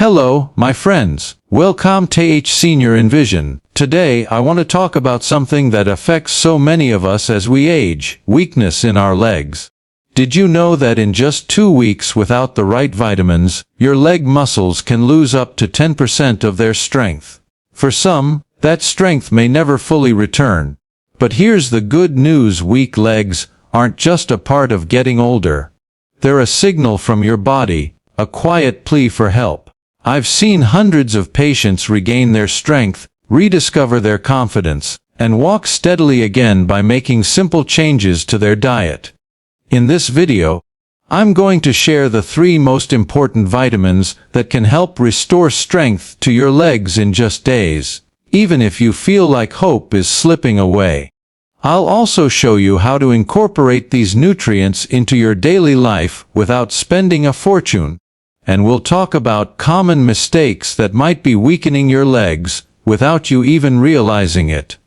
Hello, my friends. Welcome to Senior in Vision. Today, I want to talk about something that affects so many of us as we age: weakness in our legs. Did you know that in just 2 weeks without the right vitamins, your leg muscles can lose up to 10% of their strength? For some, that strength may never fully return. But here's the good news: weak legs aren't just a part of getting older. They're a signal from your body, a quiet plea for help. I've seen hundreds of patients regain their strength, rediscover their confidence, and walk steadily again by making simple changes to their diet. In this video, I'm going to share the 3 most important vitamins that can help restore strength to your legs in just days, even if you feel like hope is slipping away. I'll also show you how to incorporate these nutrients into your daily life without spending a fortune. And we'll talk about common mistakes that might be weakening your legs without you even realizing it.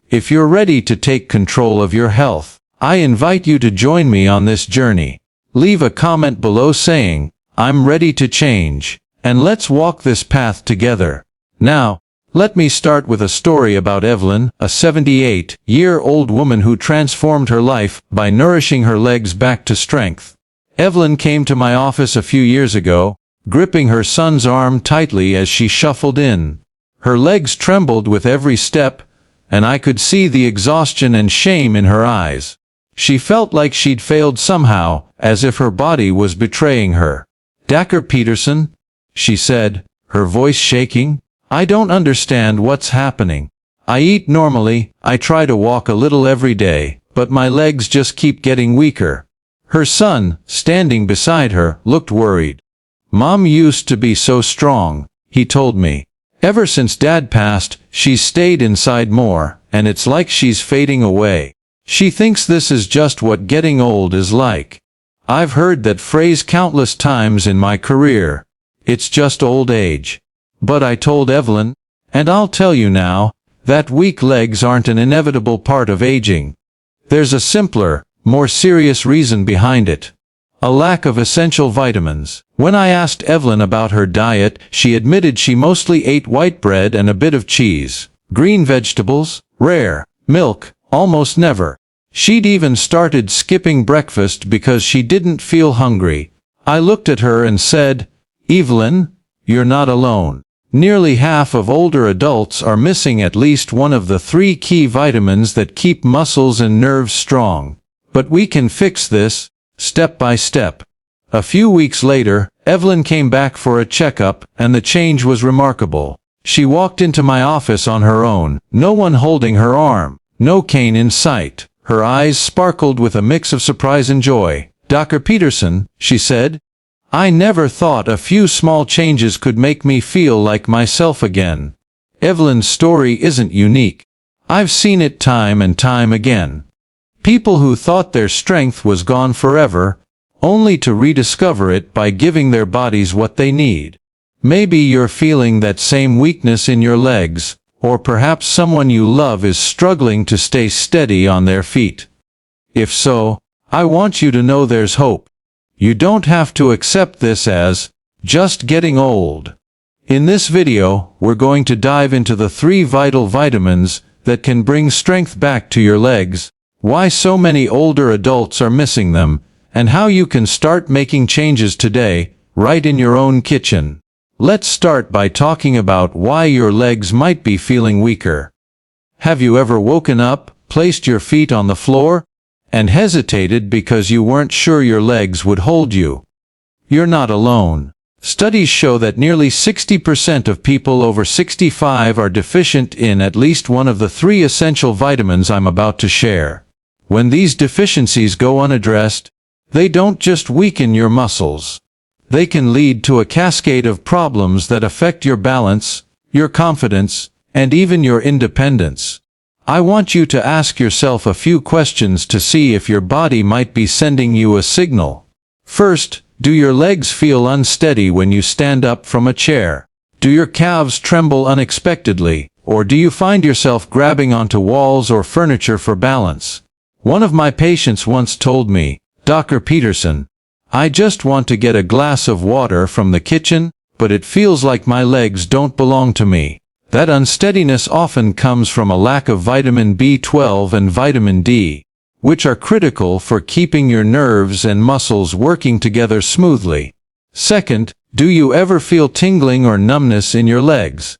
If you're ready to take control of your health, I invite you to join me on this journey. Leave a comment below saying, "I'm ready to change," and let's walk this path together. Now, let me start with a story about Evelyn, a 78-year-old woman who transformed her life by nourishing her legs back to strength. Evelyn came to my office a few years ago, gripping her son's arm tightly as she shuffled in. Her legs trembled with every step, and I could see the exhaustion and shame in her eyes. She felt like she'd failed somehow, as if her body was betraying her. "Dr. Peterson," she said, her voice shaking, "I don't understand what's happening. I eat normally, I try to walk a little every day, but my legs just keep getting weaker." Her son, standing beside her, looked worried. "Mom used to be so strong," he told me. "Ever since Dad passed, she's stayed inside more, and it's like she's fading away. She thinks this is just what getting old is like." I've heard that phrase countless times in my career. It's just old age. But I told Evelyn, and I'll tell you now, that weak legs aren't an inevitable part of aging. There's a simpler, more serious reason behind it: a lack of essential vitamins. When I asked Evelyn about her diet, she admitted she mostly ate white bread and a bit of cheese. Green vegetables, rare. Milk, almost never. She'd even started skipping breakfast because she didn't feel hungry. I looked at her and said, "Evelyn, you're not alone. Nearly half of older adults are missing at least one of the 3 key vitamins that keep muscles and nerves strong. But we can fix this, step by step." A few weeks later, Evelyn came back for a checkup, and the change was remarkable. She walked into my office on her own, no one holding her arm, no cane in sight. Her eyes sparkled with a mix of surprise and joy. "Dr. Peterson," she said, "I never thought a few small changes could make me feel like myself again." Evelyn's story isn't unique. I've seen it time and time again. People who thought their strength was gone forever, only to rediscover it by giving their bodies what they need. Maybe you're feeling that same weakness in your legs, or perhaps someone you love is struggling to stay steady on their feet. If so, I want you to know there's hope. You don't have to accept this as just getting old. In this video, we're going to dive into the 3 vital vitamins that can bring strength back to your legs, why so many older adults are missing them, and how you can start making changes today, right in your own kitchen. Let's start by talking about why your legs might be feeling weaker. Have you ever woken up, placed your feet on the floor, and hesitated because you weren't sure your legs would hold you? You're not alone. Studies show that nearly 60% of people over 65 are deficient in at least one of the 3 essential vitamins I'm about to share. When these deficiencies go unaddressed, they don't just weaken your muscles. They can lead to a cascade of problems that affect your balance, your confidence, and even your independence. I want you to ask yourself a few questions to see if your body might be sending you a signal. First, do your legs feel unsteady when you stand up from a chair? Do your calves tremble unexpectedly, or do you find yourself grabbing onto walls or furniture for balance? One of my patients once told me, "Dr. Peterson, I just want to get a glass of water from the kitchen, but it feels like my legs don't belong to me. That unsteadiness often comes from a lack of vitamin B12 and vitamin D, which are critical for keeping your nerves and muscles working together smoothly. Second, do you ever feel tingling or numbness in your legs?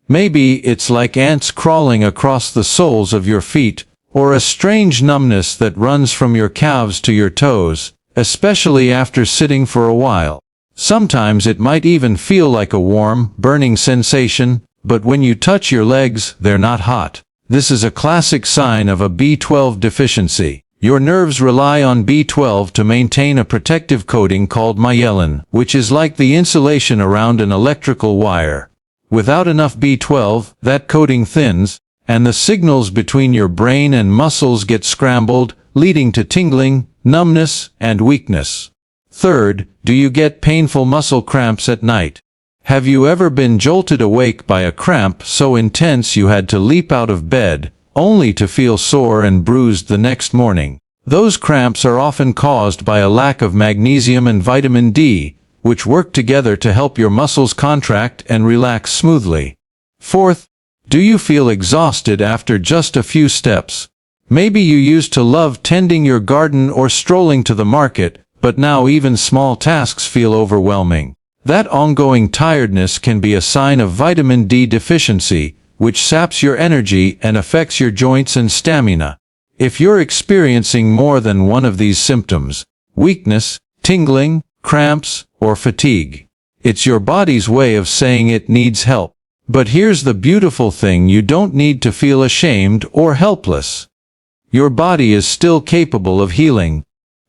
Maybe it's like ants crawling across the soles of your feet, or a strange numbness that runs from your calves to your toes, especially after sitting for a while. Sometimes it might even feel like a warm, burning sensation, but when you touch your legs, they're not hot. This is a classic sign of a B12 deficiency. Your nerves rely on B12 to maintain a protective coating called myelin, which is like the insulation around an electrical wire. Without enough B12, that coating thins, and the signals between your brain and muscles get scrambled, leading to tingling, numbness, and weakness. Third, do you get painful muscle cramps at night? Have you ever been jolted awake by a cramp so intense you had to leap out of bed, only to feel sore and bruised the next morning? Those cramps are often caused by a lack of magnesium and vitamin D, which work together to help your muscles contract and relax smoothly. Fourth, do you feel exhausted after just a few steps? Maybe you used to love tending your garden or strolling to the market, but now even small tasks feel overwhelming. That ongoing tiredness can be a sign of vitamin D deficiency, which saps your energy and affects your joints and stamina. If you're experiencing more than one of these symptoms, weakness, tingling, cramps, or fatigue, it's your body's way of saying it needs help. But here's the beautiful thing: you don't need to feel ashamed or helpless. Your body is still capable of healing,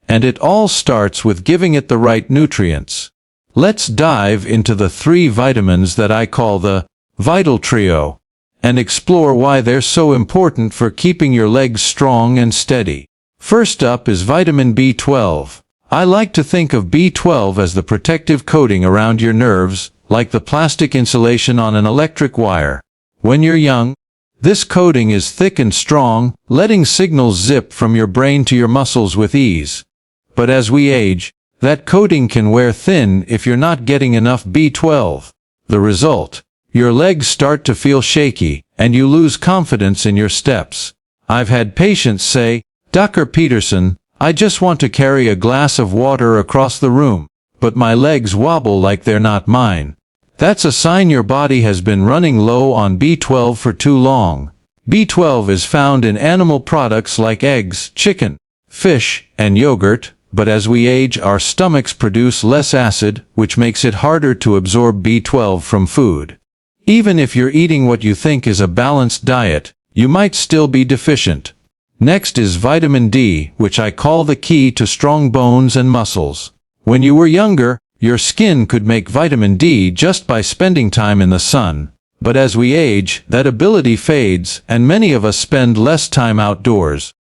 and it all starts with giving it the right nutrients. Let's dive into the 3 vitamins that I call the Vital Trio, and explore why they're so important for keeping your legs strong and steady. First up is vitamin B12. I like to think of B12 as the protective coating around your nerves, like the plastic insulation on an electric wire. When you're young, this coating is thick and strong, letting signals zip from your brain to your muscles with ease. But as we age, that coating can wear thin if you're not getting enough B12. The result: your legs start to feel shaky, and you lose confidence in your steps. I've had patients say, "Dr. Peterson, I just want to carry a glass of water across the room, but my legs wobble like they're not mine." That's a sign your body has been running low on B12 for too long. B12 is found in animal products like eggs, chicken, fish, and yogurt, but as we age, our stomachs produce less acid, which makes it harder to absorb B12 from food. Even if you're eating what you think is a balanced diet, you might still be deficient. Next is vitamin D, which I call the key to strong bones and muscles. When you were younger, your skin could make vitamin D just by spending time in the sun. But as we age, that ability fades, and many of us spend less time outdoors.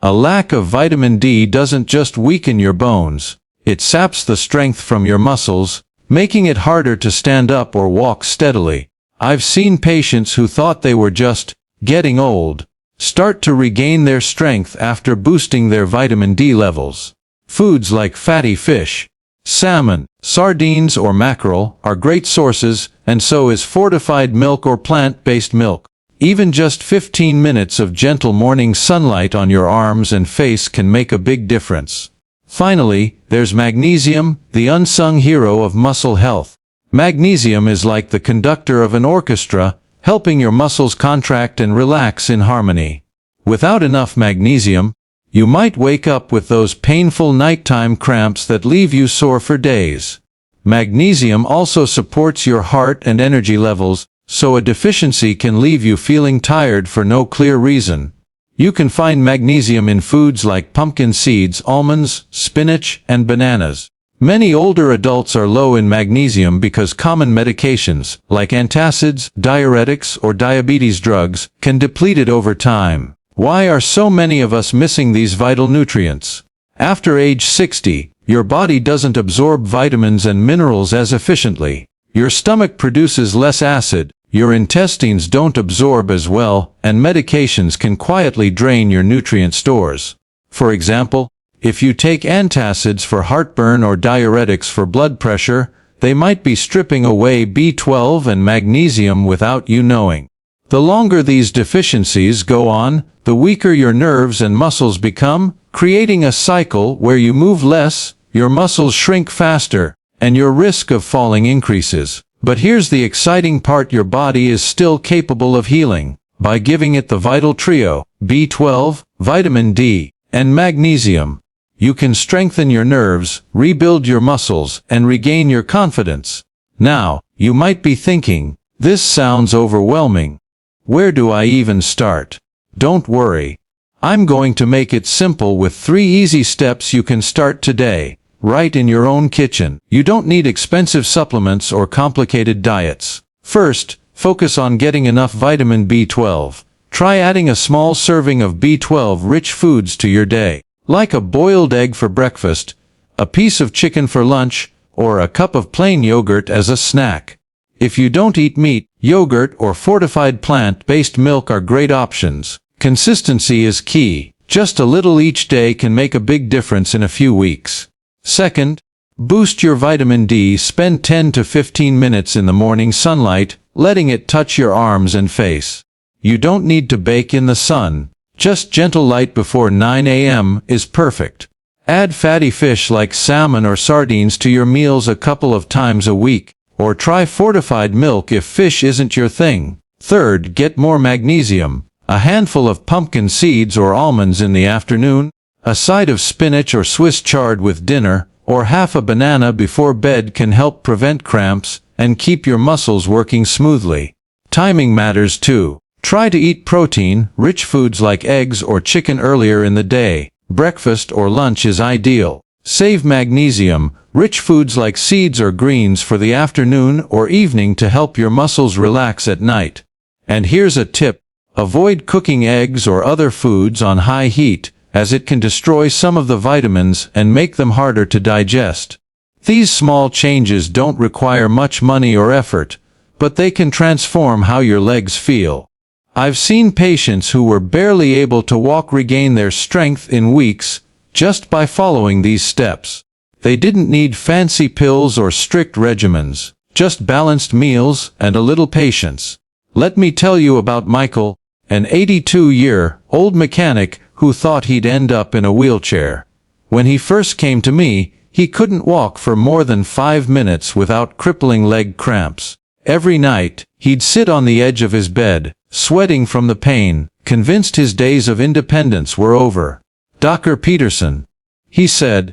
A lack of vitamin D doesn't just weaken your bones, it saps the strength from your muscles, making it harder to stand up or walk steadily. I've seen patients who thought they were just getting old start to regain their strength after boosting their vitamin D levels. Foods like fatty fish, salmon, sardines, or mackerel are great sources, and so is fortified milk or plant-based milk. Even just 15 minutes of gentle morning sunlight on your arms and face can make a big difference. Finally, there's magnesium, the unsung hero of muscle health. Magnesium is like the conductor of an orchestra, helping your muscles contract and relax in harmony. Without enough magnesium, you might wake up with those painful nighttime cramps that leave you sore for days. Magnesium also supports your heart and energy levels, so a deficiency can leave you feeling tired for no clear reason. You can find magnesium in foods like pumpkin seeds, almonds, spinach, and bananas. Many older adults are low in magnesium because common medications, like antacids, diuretics, or diabetes drugs, can deplete it over time. Why are so many of us missing these vital nutrients? After age 60, your body doesn't absorb vitamins and minerals as efficiently. Your stomach produces less acid, your intestines don't absorb as well, and medications can quietly drain your nutrient stores. For example, if you take antacids for heartburn or diuretics for blood pressure, They might be stripping away B12 and magnesium without you knowing. The longer these deficiencies go on, the weaker your nerves and muscles become, creating a cycle where you move less, your muscles shrink faster, and your risk of falling increases. But here's the exciting part: your body is still capable of healing. By giving it the vital trio, B12, vitamin D, and magnesium, you can strengthen your nerves, rebuild your muscles, and regain your confidence. Now, you might be thinking, this sounds overwhelming. Where do I even start? Don't worry. I'm going to make it simple with 3 easy steps you can start today, right in your own kitchen. You don't need expensive supplements or complicated diets. First, focus on getting enough vitamin B12. Try adding a small serving of B12-rich foods to your day, like a boiled egg for breakfast, a piece of chicken for lunch, or a cup of plain yogurt as a snack. If you don't eat meat, yogurt or fortified plant-based milk are great options. Consistency is key. Just a little each day can make a big difference in a few weeks. Second, boost your vitamin D. Spend 10 to 15 minutes in the morning sunlight, letting it touch your arms and face. You don't need to bake in the sun. Just gentle light before 9 a.m. is perfect. Add fatty fish like salmon or sardines to your meals a couple of times a week, or try fortified milk if fish isn't your thing. Third, get more magnesium. A handful of pumpkin seeds or almonds in the afternoon, a side of spinach or Swiss chard with dinner, or half a banana before bed can help prevent cramps and keep your muscles working smoothly. Timing matters too. Try to eat protein-rich foods like eggs or chicken earlier in the day. Breakfast or lunch is ideal. Save magnesium-rich foods like seeds or greens for the afternoon or evening to help your muscles relax at night. And here's a tip. Avoid cooking eggs or other foods on high heat, as it can destroy some of the vitamins and make them harder to digest. These small changes don't require much money or effort, but they can transform how your legs feel. I've seen patients who were barely able to walk regain their strength in weeks just by following these steps. They didn't need fancy pills or strict regimens, just balanced meals and a little patience. Let me tell you about Michael, an 82-year-old mechanic who thought he'd end up in a wheelchair. When he first came to me, he couldn't walk for more than 5 minutes without crippling leg cramps. Every night, he'd sit on the edge of his bed, sweating from the pain, convinced his days of independence were over. Dr. Peterson, he said,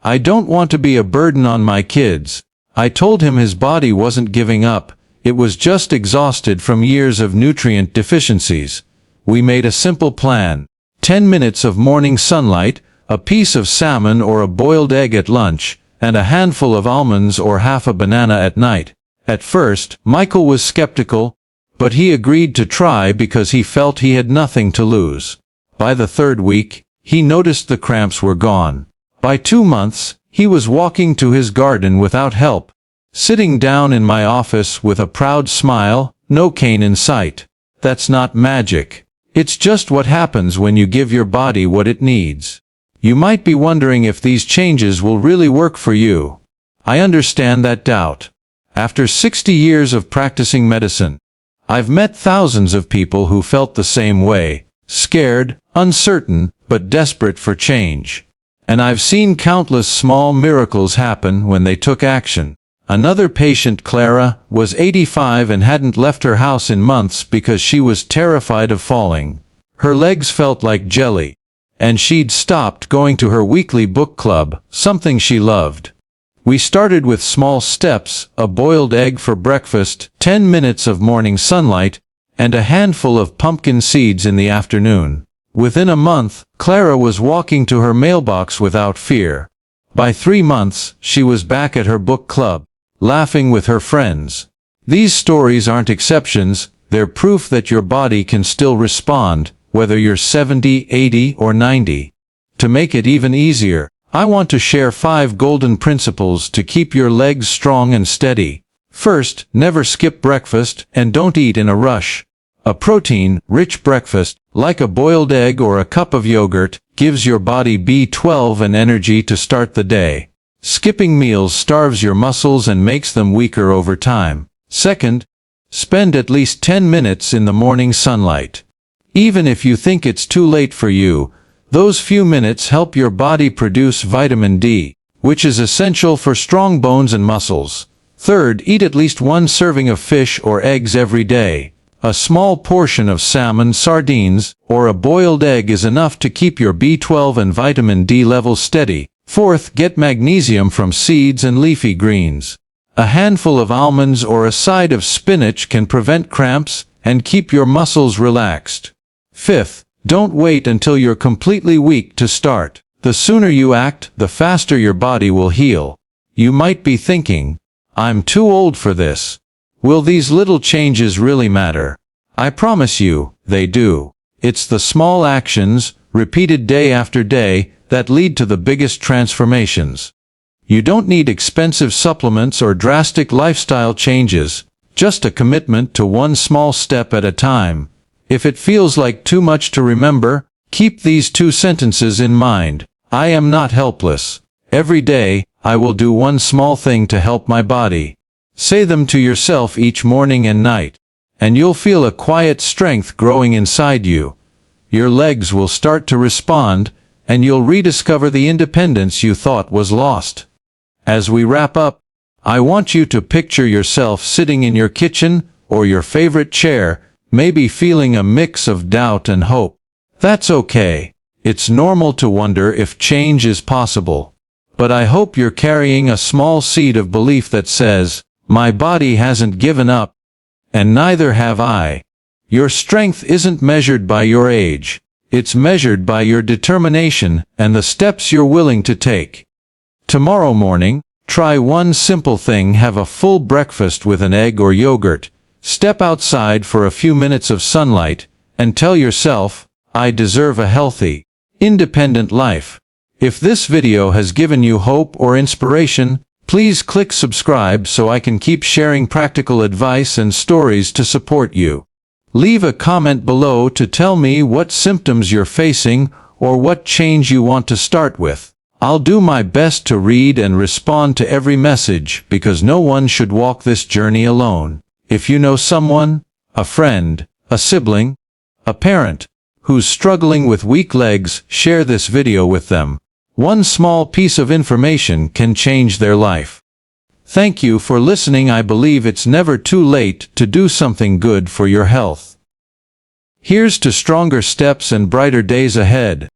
I don't want to be a burden on my kids. I told him his body wasn't giving up. It was just exhausted from years of nutrient deficiencies. We made a simple plan. 10 minutes of morning sunlight, a piece of salmon or a boiled egg at lunch, and a handful of almonds or half a banana at night. At first, Michael was skeptical, but he agreed to try because he felt he had nothing to lose. By the 3rd week, he noticed the cramps were gone. By 2 months, he was walking to his garden without help, sitting down in my office with a proud smile, no cane in sight. That's not magic. It's just what happens when you give your body what it needs. You might be wondering if these changes will really work for you. I understand that doubt. After 60 years of practicing medicine, I've met thousands of people who felt the same way, scared, uncertain, but desperate for change. And I've seen countless small miracles happen when they took action. Another patient, Clara, was 85 and hadn't left her house in months because she was terrified of falling. Her legs felt like jelly, and she'd stopped going to her weekly book club, something she loved. We started with small steps, a boiled egg for breakfast, 10 minutes of morning sunlight, and a handful of pumpkin seeds in the afternoon. Within a month, Clara was walking to her mailbox without fear. By 3 months, she was back at her book club, laughing with her friends. These stories aren't exceptions, they're proof that your body can still respond, whether you're 70, 80, or 90. To make it even easier, I want to share 5 golden principles to keep your legs strong and steady. First, never skip breakfast, and don't eat in a rush. A protein-rich breakfast, like a boiled egg or a cup of yogurt, gives your body B12 and energy to start the day. Skipping meals starves your muscles and makes them weaker over time. Second, spend at least 10 minutes in the morning sunlight. Even if you think it's too late for you, those few minutes help your body produce vitamin D, which is essential for strong bones and muscles. Third, eat at least 1 serving of fish or eggs every day. A small portion of salmon, sardines, or a boiled egg is enough to keep your B12 and vitamin D levels steady. Fourth, get magnesium from seeds and leafy greens. A handful of almonds or a side of spinach can prevent cramps and keep your muscles relaxed. Fifth, don't wait until you're completely weak to start. The sooner you act, the faster your body will heal. You might be thinking, I'm too old for this. Will these little changes really matter? I promise you, they do. It's the small actions, repeated day after day, that lead to the biggest transformations. You don't need expensive supplements or drastic lifestyle changes, just a commitment to one small step at a time. If it feels like too much to remember, keep these 2 sentences in mind. I am not helpless. Every day, I will do one small thing to help my body. Say them to yourself each morning and night, and you'll feel a quiet strength growing inside you. Your legs will start to respond, and you'll rediscover the independence you thought was lost. As we wrap up, I want you to picture yourself sitting in your kitchen or your favorite chair, maybe feeling a mix of doubt and hope. That's okay. It's normal to wonder if change is possible. But I hope you're carrying a small seed of belief that says, my body hasn't given up, and neither have I. Your strength isn't measured by your age. It's measured by your determination and the steps you're willing to take. Tomorrow morning, try one simple thing: have a full breakfast with an egg or yogurt. Step outside for a few minutes of sunlight, and tell yourself, I deserve a healthy, independent life. If this video has given you hope or inspiration, please click subscribe so I can keep sharing practical advice and stories to support you. Leave a comment below to tell me what symptoms you're facing or what change you want to start with. I'll do my best to read and respond to every message, because no one should walk this journey alone. If you know someone, a friend, a sibling, a parent, who's struggling with weak legs, share this video with them. One small piece of information can change their life. Thank you for listening. I believe it's never too late to do something good for your health. Here's to stronger steps and brighter days ahead.